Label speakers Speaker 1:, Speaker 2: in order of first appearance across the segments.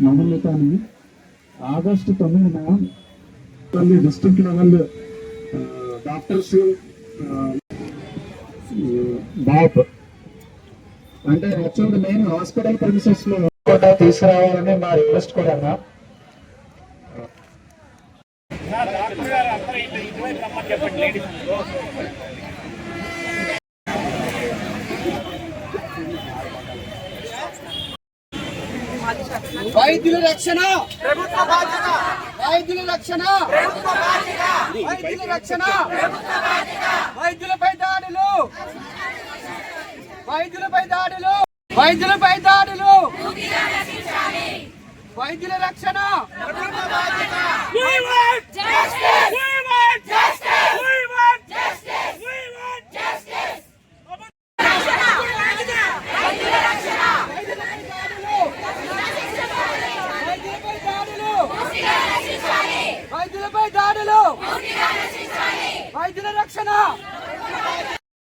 Speaker 1: నవమితని August 9న district level doctors బాప్ అంటే యాక్చువల్గా మెయిన్ హాస్పిటల్ ప్రిమిసెస్ లో తీసుకురావాలని మా రిక్వెస్ట్ కూడా.
Speaker 2: వైద్యుల రక్షణ ప్రభుత్వ బాధ్యత, వైద్యుల రక్షణ ప్రభుత్వ బాధ్యత, వైద్యుల రక్షణ ప్రభుత్వ బాధ్యత, వైద్యులపై దాడులు, వైద్యులపై దాడులు, వైద్యులపై దాడులు, వైద్యుల రక్షణ ప్రభుత్వ బాధ్యత. We want justice, we want justice, we want justice, we want justice. వైద్యుల రక్షణ వైద్యులపై దాడులు, వైద్యుల రక్షణ,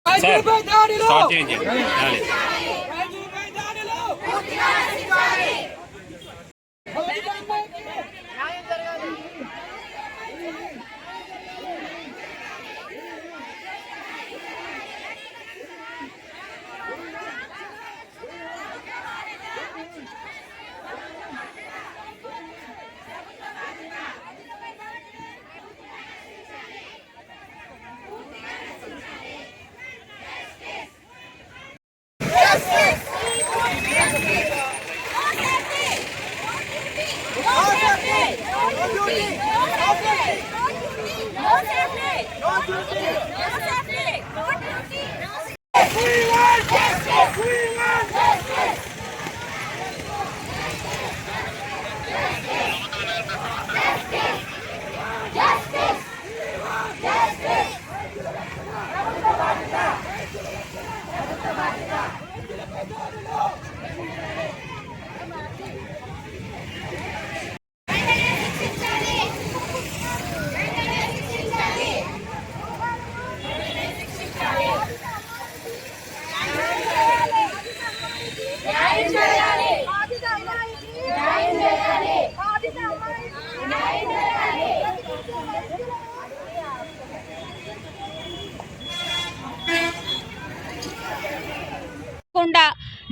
Speaker 2: వైద్యులపై దాడులు, వైద్యులపై దాడులు.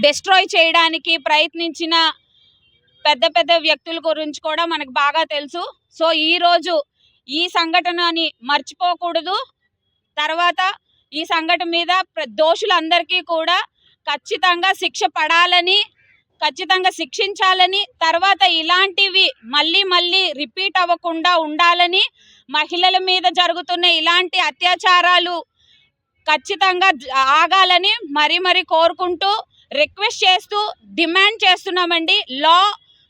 Speaker 3: డిస్ట్రాయ్ చేయడానికి ప్రయత్నించిన పెద్ద పెద్ద వ్యక్తుల గురించి కూడా మనకు బాగా తెలుసు. సో ఈరోజు ఈ సంఘటనని మర్చిపోకూడదు. తర్వాత ఈ సంఘటన మీద దోషులందరికీ కూడా ఖచ్చితంగా శిక్ష పడాలని, ఖచ్చితంగా శిక్షించాలని, తర్వాత ఇలాంటివి మళ్ళీ రిపీట్ అవ్వకుండా ఉండాలని, మహిళల మీద జరుగుతున్న ఇలాంటి అత్యాచారాలు ఖచ్చితంగా ఆగాలని మరీ కోరుకుంటూ, రిక్వెస్ట్ చేస్తూ, డిమాండ్ చేస్తున్నామండి. లా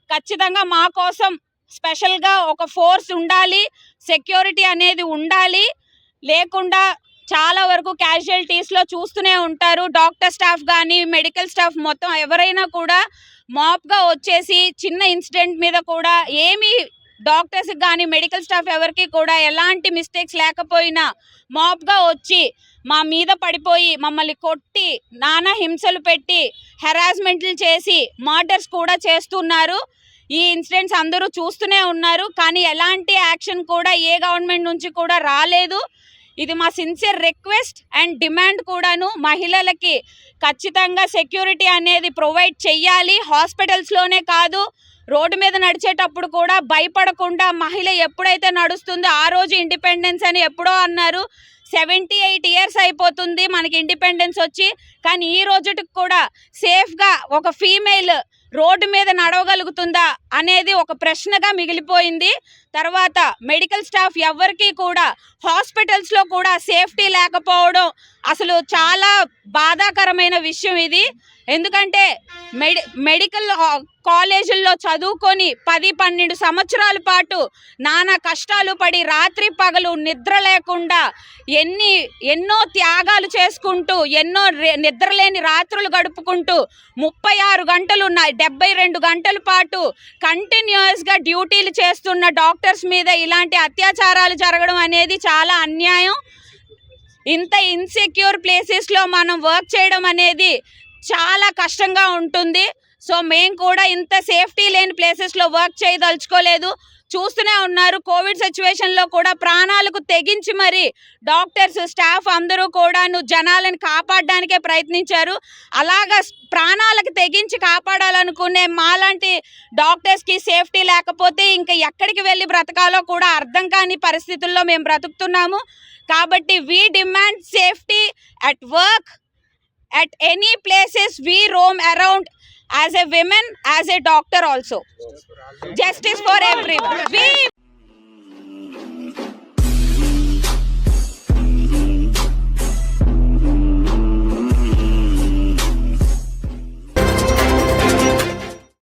Speaker 3: ఖచ్చితంగా మా కోసం స్పెషల్గా ఒక ఫోర్స్ ఉండాలి, సెక్యూరిటీ అనేది ఉండాలి. లేకుండా చాలా వరకు క్యాజువాలిటీస్లో చూస్తూనే ఉంటారు. డాక్టర్ స్టాఫ్ కానీ, మెడికల్ స్టాఫ్ మొత్తం ఎవరైనా కూడా మాప్గా వచ్చేసి చిన్న ఇన్సిడెంట్ మీద కూడా ఏమీ డాక్టర్స్కి కానీ మెడికల్ స్టాఫ్ ఎవరికి కూడా ఎలాంటి మిస్టేక్స్ లేకపోయినా మాప్గా వచ్చి మా మీద పడిపోయి మమ్మల్ని కొట్టి నానా హింసలు పెట్టి హెరాస్మెంట్లు చేసి మర్డర్స్ కూడా చేస్తున్నారు. ఈ ఇన్సిడెంట్స్ అందరూ చూస్తూనే ఉన్నారు. కానీ ఎలాంటి యాక్షన్ కూడా ఏ గవర్నమెంట్ నుంచి కూడా రాలేదు. ఇది మా సిన్సియర్ రిక్వెస్ట్ అండ్ డిమాండ్ కూడాను. మహిళలకి ఖచ్చితంగా సెక్యూరిటీ అనేది ప్రొవైడ్ చెయ్యాలి. హాస్పిటల్స్లోనే కాదు, రోడ్డు మీద నడిచేటప్పుడు కూడా భయపడకుండా మహిళ ఎప్పుడైతే నడుస్తుందో ఆ రోజు ఇండిపెండెన్స్ అని ఎప్పుడో అన్నారు. 78 ఇయర్స్ అయిపోతుంది మనకి ఇండిపెండెన్స్ వచ్చి, కానీ ఈ రోజుకి కూడా సేఫ్గా ఒక ఫీమేల్ రోడ్డు మీద నడవగలుగుతుందా అనేది ఒక ప్రశ్నగా మిగిలిపోయింది. తర్వాత మెడికల్ స్టాఫ్ ఎవరికి కూడా హాస్పిటల్స్లో కూడా సేఫ్టీ లేకపోవడం అసలు చాలా బాధాకరమైన విషయం ఇది. ఎందుకంటే మెడికల్ కాలేజీల్లో చదువుకొని 10-12 సంవత్సరాల పాటు నానా కష్టాలు పడి రాత్రి పగలు నిద్ర లేకుండా ఎన్నో త్యాగాలు చేసుకుంటూ ఎన్నో నిద్రలేని రాత్రులు గడుపుకుంటూ 36 గంటలు 72 గంటల పాటు కంటిన్యూస్గా డ్యూటీలు చేస్తున్న డాక్టర్స్ మీద ఇలాంటి అత్యాచారాలు జరగడం అనేది చాలా అన్యాయం. ఇంత ఇన్సెక్యూర్ ప్లేసెస్లో మనం వర్క్ చేయడం అనేది చాలా కష్టంగా ఉంటుంది. సో మేము కూడా ఇంత సేఫ్టీ లేని ప్లేసెస్లో వర్క్ చేయదలుచుకోలేదు. చూస్తూనే ఉన్నారు, కోవిడ్ సిచ్యువేషన్లో కూడా ప్రాణాలకు తెగించి మరి డాక్టర్స్ స్టాఫ్ అందరూ కూడాను జనాలను కాపాడడానికే ప్రయత్నించారు. అలాగా ప్రాణాలకు తెగించి కాపాడాలనుకునే మాలాంటి డాక్టర్స్కి సేఫ్టీ లేకపోతే ఇంకా ఎక్కడికి వెళ్ళి బ్రతకాలో కూడా అర్థం కాని పరిస్థితుల్లో మేము బ్రతుకుతున్నాము. కాబట్టి we demand safety at work, at any places we roam around, as a women, as a doctor also. Justice for everyone.